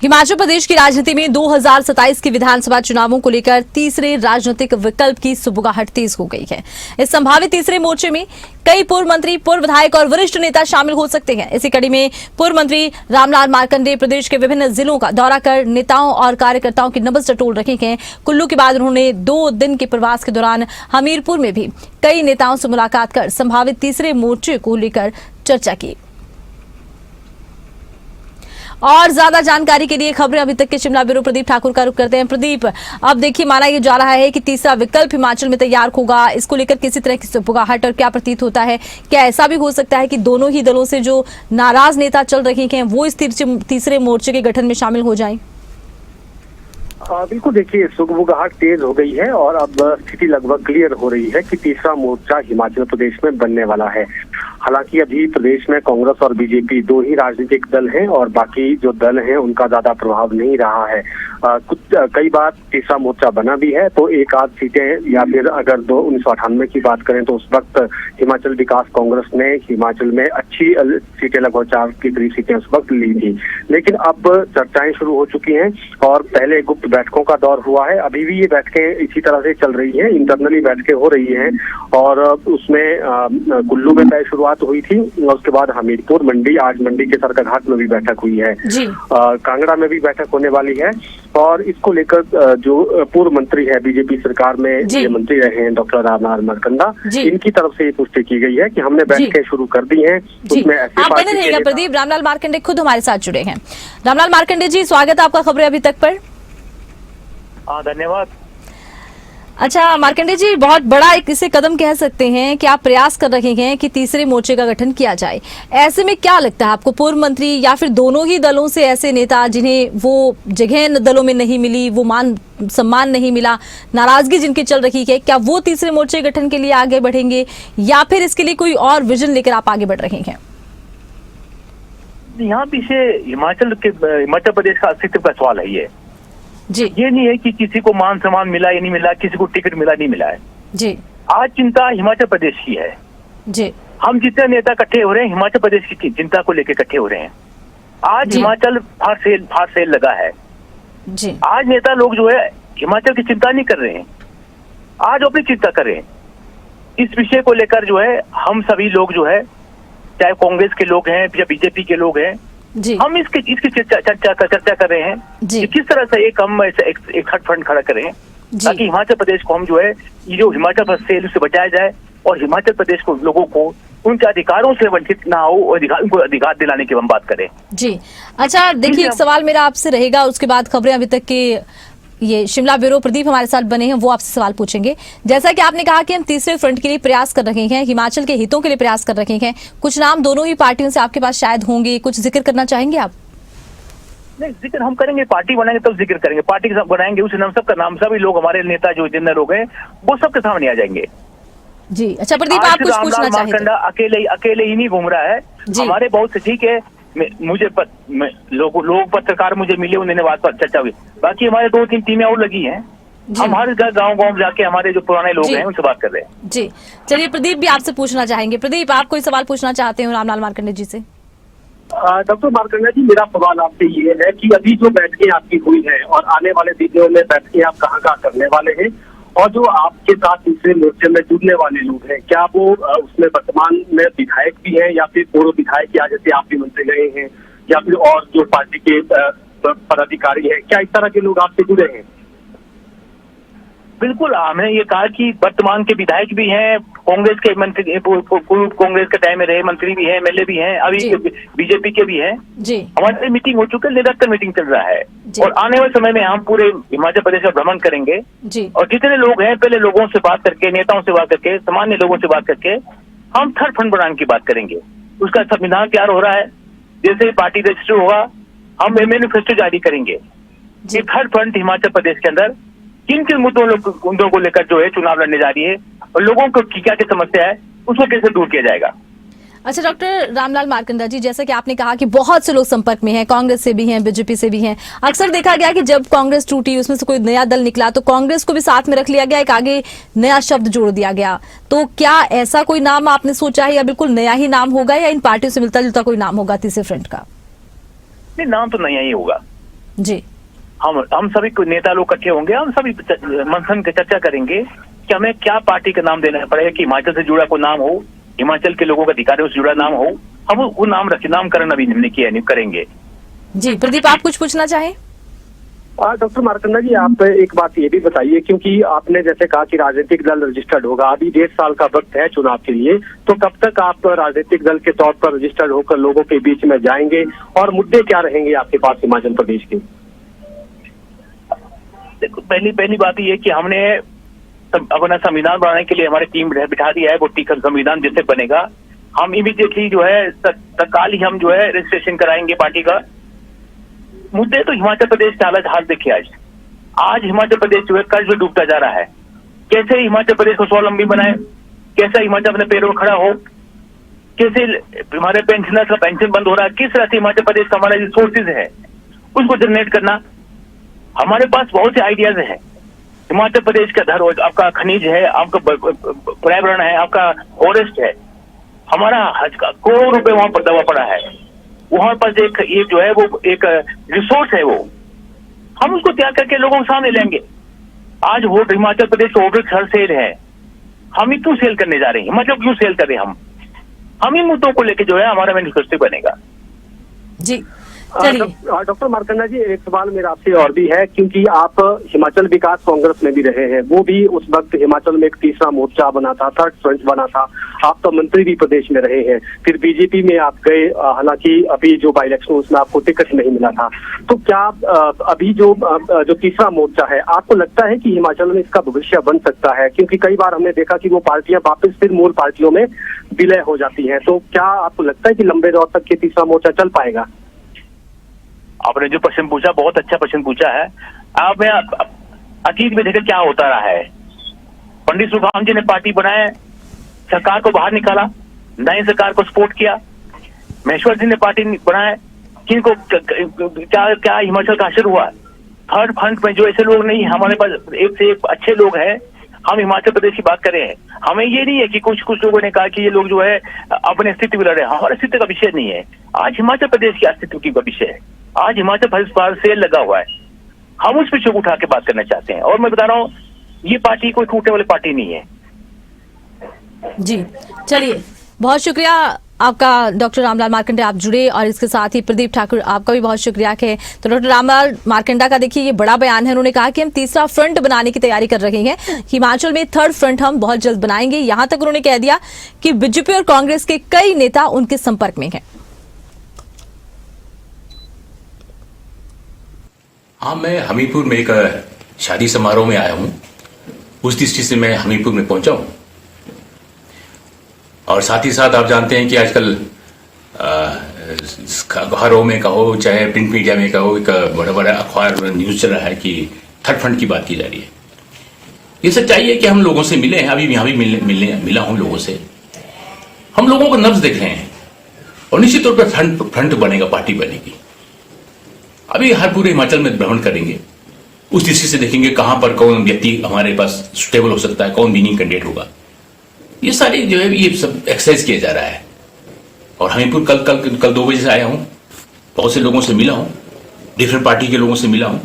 हिमाचल प्रदेश की राजनीति में 2027 के विधानसभा चुनावों को लेकर तीसरे राजनीतिक विकल्प की सुबुगाहट तेज हो गई है। इस संभावित तीसरे मोर्चे में कई पूर्व मंत्री, पूर्व विधायक और वरिष्ठ नेता शामिल हो सकते हैं। इसी कड़ी में पूर्व मंत्री रामलाल मार्कंडे प्रदेश के विभिन्न जिलों का दौरा कर नेताओं और कार्यकर्ताओं की नब्ज टटोल रखे हैं। कुल्लू के बाद उन्होंने 2 दिन के प्रवास के दौरान हमीरपुर में भी कई नेताओं से मुलाकात कर संभावित तीसरे मोर्चे को लेकर चर्चा की। और ज्यादा जानकारी के लिए खबरें अभी तक के शिमला ब्यूरो प्रदीप ठाकुर का रुख करते हैं। प्रदीप, अब देखिए माना ये जा रहा है कि तीसरा विकल्प हिमाचल में तैयार होगा, इसको लेकर किसी तरह की सुबुगाहट और क्या प्रतीत होता है? क्या ऐसा भी हो सकता है कि दोनों ही दलों से जो नाराज नेता चल रहे हैं वो इस तीसरे मोर्चे के गठन में शामिल हो जाएं? बिल्कुल, देखिए सुगबुगाहट तेज हो गई है और अब स्थिति लगभग क्लियर हो रही है कि तीसरा मोर्चा हिमाचल प्रदेश में बनने वाला है। हालांकि अभी प्रदेश में कांग्रेस और बीजेपी 2 ही राजनीतिक दल हैं और बाकी जो दल हैं उनका ज्यादा प्रभाव नहीं रहा है। कई बार तीसरा मोर्चा बना भी है तो एक आध सीटें, या फिर अगर 1998 की बात करें तो उस वक्त हिमाचल विकास कांग्रेस ने हिमाचल में अच्छी सीटें, लगभग 4 की करीब सीटें उस वक्त ली थी। लेकिन अब चर्चाएं शुरू हो चुकी हैं और पहले गुप्त बैठकों का दौर हुआ है। अभी भी ये बैठकें इसी तरह से चल रही हैं, इंटरनली बैठकें हो रही हैं और उसमें कुल्लू में पहले शुरुआत हुई थी और उसके बाद हमीरपुर, मंडी, आज मंडी के सरकाघाट में भी बैठक हुई है। कांगड़ा में भी बैठक होने वाली है और इसको लेकर जो पूर्व मंत्री है बीजेपी सरकार में ये मंत्री रहे हैं डॉक्टर रामलाल मार्कंडा, इनकी तरफ से ये पुष्टि की गई है कि हमने बैठकें शुरू कर दी हैं। उसमें ऐसे बने रहिएगा प्रदीप, रामलाल मार्कंडे खुद हमारे साथ जुड़े हैं। रामलाल मार्कंडे जी, स्वागत है आपका खबरें अभी तक पर। धन्यवाद। अच्छा मार्कंडे जी, बहुत बड़ा एक इसे कदम कह सकते हैं कि आप प्रयास कर रहे हैं कि तीसरे मोर्चे का गठन किया जाए। ऐसे में क्या लगता है आपको, पूर्व मंत्री या फिर दोनों ही दलों से ऐसे नेता जिन्हें वो जगह दलों में नहीं मिली, वो मान सम्मान नहीं मिला, नाराजगी जिनकी चल रही है, क्या वो तीसरे मोर्चे गठन के लिए आगे बढ़ेंगे या फिर इसके लिए कोई और विजन लेकर आप आगे बढ़ रहे हैं? यहाँ पीछे हिमाचल प्रदेश का अस्तित्व का सवाल है ये नहीं है कि किसी को मान सम्मान मिला या नहीं मिला, किसी को टिकट मिला नहीं मिला है जी। आज चिंता हिमाचल प्रदेश की है जी। हम जितने नेता इकट्ठे हो रहे हैं हिमाचल प्रदेश की चिंता को लेकर इकट्ठे हो रहे हैं। आज हिमाचल फार सेल लगा है जी। आज नेता लोग जो है हिमाचल की चिंता नहीं कर रहे हैं, आज अपनी चिंता कर रहे हैं। इस विषय को लेकर जो है हम सभी लोग जो है, चाहे कांग्रेस के लोग हैं या बीजेपी के लोग हैं, हम इसकी चर्चा कर रहे हैं कि किस तरह से एक हट फंड खड़ा करें ताकि हिमाचल प्रदेश को हम जो है ये जो हिमाचल प्रदेश से उससे बचाया जाए और हिमाचल प्रदेश को लोगों को उनके अधिकारों से वंचित ना हो और उनको अधिकार दिलाने की हम बात करें जी। अच्छा देखिए, एक सवाल मेरा आपसे रहेगा, उसके बाद खबरें अभी तक के ये शिमला ब्यूरो प्रदीप हमारे साथ बने हैं, वो आपसे सवाल पूछेंगे। जैसा कि आपने कहा कि हम तीसरे फ्रंट के लिए प्रयास कर रहे हैं, हिमाचल के हितों के लिए प्रयास कर रहे हैं, कुछ नाम दोनों ही पार्टियों से आपके पास शायद होंगे, कुछ जिक्र करना चाहेंगे आप? नहीं, जिक्र हम करेंगे, पार्टी बनाएंगे तब जिक्र करेंगे। पार्टी के साथ बनाएंगे उस नाम सबका नाम, सभी लोग हमारे नेता जो जितने लोग हैं वो सबके सामने आ जाएंगे जी। अच्छा प्रदीप, आप कुछ पूछना चाहेंगे? अकेले ही नहीं घूम रहा है, हमारे बहुत से ठीक है। मुझे लोग पत्रकार मुझे मिले, उन्होंने बात पर चर्चा हुई, बाकी हमारे 2-3 टीमें और लगी हैं। हम हर गांव जाके हमारे जो पुराने लोग हैं उनसे बात कर रहे हैं जी। चलिए प्रदीप भी आपसे पूछना चाहेंगे। प्रदीप, आप कोई सवाल पूछना चाहते हो रामलाल मार्कंडे जी से? डॉक्टर मार्कंडा जी, मेरा सवाल आपसे ये है कि अभी जो बैठकें आपकी हुई है और आने वाले दिनों में बैठकें आप कहाँ करने वाले हैं, और जो आपके साथ तीसरे मोर्चे में जुड़ने वाले लोग हैं, क्या वो उसमें वर्तमान में विधायक भी हैं या फिर पूर्व विधायक, या जैसे आप भी मंत्री रहे हैं, या फिर और जो पार्टी के पदाधिकारी हैं, क्या इस तरह के लोग आपसे जुड़े हैं? बिल्कुल, हमने ये कहा कि वर्तमान के विधायक भी हैं, कांग्रेस के मंत्री, पूर्व कांग्रेस के टाइम में रहे मंत्री भी हैं, एमएलए भी हैं, अभी बीजेपी के भी हैं जी। हमारी मीटिंग हो चुकी है, निरंतर मीटिंग चल रहा है और आने वाले समय में हम पूरे हिमाचल प्रदेश का भ्रमण करेंगे जी। और जितने लोग हैं पहले लोगों से बात करके, नेताओं से बात करके, सामान्य लोगों से बात करके हम थर्ड फंड बनाने की बात करेंगे। उसका संविधान तैयार हो रहा है, जैसे पार्टी रजिस्टर होगा हम मैनिफेस्टो जारी करेंगे। ये थर्ड फंड हिमाचल प्रदेश के अंदर किन किन मुद्दों को लेकर जो है चुनाव लड़ने जा रही है और लोगों को क्या क्या समस्या है उसको कैसे दूर किया जाएगा। अच्छा डॉक्टर रामलाल मार्कंडा जी, जैसा कि आपने कहा कि बहुत से लोग संपर्क में हैं, कांग्रेस से भी हैं, बीजेपी से भी हैं। अक्सर देखा गया कि जब कांग्रेस टूटी, उसमें से कोई नया दल निकला तो कांग्रेस को भी साथ में रख लिया गया, एक आगे नया शब्द जोड़ दिया गया। तो क्या ऐसा कोई नाम आपने सोचा है या बिल्कुल नया ही नाम होगा या इन पार्टियों से मिलता जुलता कोई नाम होगा तीसरे फ्रंट का? नहीं, नाम तो नया ही होगा। जी। हम सभी नेता लोग इकट्ठे होंगे, हम सभी मंथन की चर्चा करेंगे कि हमें क्या पार्टी का नाम देना पड़ेगा, कि हिमाचल से जुड़ा कोई नाम हो, हिमाचल के लोगों के अधिकारियों से जुड़ा नाम हो, हम वो नामकरण अभी हमने किया नहीं, करेंगे। जी प्रदीप, आप कुछ पूछना चाहें? डॉक्टर मार्कंडा जी, आप एक बात ये भी बताइए, क्योंकि आपने जैसे कहा कि राजनीतिक दल रजिस्टर्ड होगा, अभी 1.5 साल का वक्त है चुनाव के लिए, तो कब तक आप राजनीतिक दल के तौर पर रजिस्टर्ड होकर लोगों के बीच में जाएंगे और मुद्दे क्या रहेंगे आपके पास हिमाचल प्रदेश के? देखो, पहली बात ये कि हमने अपना संविधान बनाने के लिए हमारी टीम बिठा दिया है। वो टीका संविधान जैसे बनेगा, हम इमीडिएटली जो है तत्काल ही हम जो है रजिस्ट्रेशन कराएंगे पार्टी का। मुद्दे तो हिमाचल प्रदेश का हाल देखिए, आज हिमाचल प्रदेश जो है कर्ज में डूबता जा रहा है। कैसे हिमाचल प्रदेश को स्वावलंबी बनाए, कैसे हिमाचल अपने पैरों में खड़ा हो, कैसे हमारे पेंशनर्स का पेंशन बंद हो रहा है, किस तरह से हिमाचल प्रदेश का हमारा रिसोर्सेज है उसको जनरेट करना। हमारे पास बहुत से आइडियाज हैं। हिमाचल प्रदेश का आपका खनिज है, आपका पर्यावरण है, आपका फॉरेस्ट है, हमारा करोड़ों रुपए वहां पर दबा पड़ा है। वहां पर ये जो है वो एक रिसोर्स है, वो हम उसको त्याग करके लोगों के सामने लेंगे। आज हिमाचल प्रदेश का होटल हर सेल है, हम ही क्यों सेल करने जा रहे हैं? मतलब क्यों सेल कर रहे हैं? हम ही मुद्दों को लेके जो है हमारा मैनिफेस्टो बनेगा। जी डॉक्टर मार्कंडा जी, एक सवाल मेरा आपसे और भी है, क्योंकि आप हिमाचल विकास कांग्रेस में भी रहे हैं, वो भी उस वक्त हिमाचल में एक तीसरा मोर्चा बना था, थर्ड फ्रंट बना था, आप तो मंत्री भी प्रदेश में रहे हैं, फिर बीजेपी में आप गए, हालांकि अभी जो बाई इलेक्शन उसमें आपको टिकट नहीं मिला था। तो क्या अभी जो तीसरा मोर्चा है, आपको लगता है कि हिमाचल में इसका भविष्य बन सकता है? क्योंकि कई बार हमने देखा कि वो पार्टियां वापस फिर मूल पार्टियों में विलय हो जाती हैं, तो क्या आपको लगता है कि लंबे दौर तक ये तीसरा मोर्चा चल पाएगा? आपने जो प्रश्न पूछा, बहुत अच्छा प्रश्न पूछा है। आप मैं अतीत में देखा क्या होता रहा है। पंडित सुखराम जी ने पार्टी बनाए, सरकार को बाहर निकाला, नई सरकार को सपोर्ट किया। महेश्वर जी ने पार्टी बनाए, किनको क्या हिमाचल का असर हुआ? थर्ड फ्रंट में जो ऐसे लोग नहीं, हमारे पास एक से एक अच्छे लोग हैं। हम हिमाचल प्रदेश की बात करें, हमें ये नहीं है कि कुछ लोगों ने कहा कि ये लोग जो है अपने अस्तित्व में लड़ रहे हैं। हमारे अस्तित्व का विषय नहीं है, आज हिमाचल प्रदेश के अस्तित्व की विषय है। आज हिमाचल प्रदेश पर सेल लगा हुआ है, हम उस विषय को उठा के बात करना चाहते हैं। और मैं बता रहा हूँ, ये पार्टी कोई टूटने वाली पार्टी नहीं है। जी चलिए, बहुत शुक्रिया आपका डॉक्टर रामलाल मार्कंडा, आप जुड़े, और इसके साथ ही प्रदीप ठाकुर, आपका भी बहुत शुक्रिया है। तो डॉक्टर रामलाल मार्कंडा का देखिए ये बड़ा बयान है, उन्होंने कहा कि हम तीसरा फ्रंट बनाने की तैयारी कर रहे हैं, हिमाचल में थर्ड फ्रंट हम बहुत जल्द बनाएंगे। यहां तक उन्होंने कह दिया कि बीजेपी और कांग्रेस के कई नेता उनके संपर्क में हैं। हाँ, मैं हमीरपुर में एक शादी समारोह में आया हूं, उस दृष्टि से मैं हमीरपुर में पहुंचा हूं। और साथ ही साथ आप जानते हैं कि आजकल घरों में कहो चाहे प्रिंट मीडिया में कहो, एक बड़ा बड़ा अखबार न्यूज चल रहा है कि थर्ड फ्रंट की बात की जा रही है। ये सच्चाई है कि हम लोगों से मिले हैं, अभी यहाँ भी मिला हूं लोगों से। हम लोगों को नब्ज देख रहे हैं और निश्चित तौर पर फ्रंट बनेगा, पार्टी बनेगी। अभी हर पूरे हिमाचल में भ्रमण करेंगे, उस दृष्टि से देखेंगे कहां पर कौन व्यक्ति हमारे पास सुटेबल हो सकता है, कौन विनिंग कैंडिडेट होगा। ये सारी जो है ये सब एक्सरसाइज किया जा रहा है। और हमीरपुर कल 2 बजे से आया हूं, बहुत से लोगों से मिला हूं, डिफरेंट पार्टी के लोगों से मिला हूं,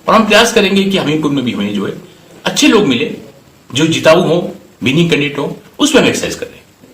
और हम प्रयास करेंगे कि हमीरपुर में भी हमें जो है अच्छे लोग मिले, जो जिताऊ हो, विनिंग कैंडिडेट हो, उसमें हम एक्सरसाइज करें।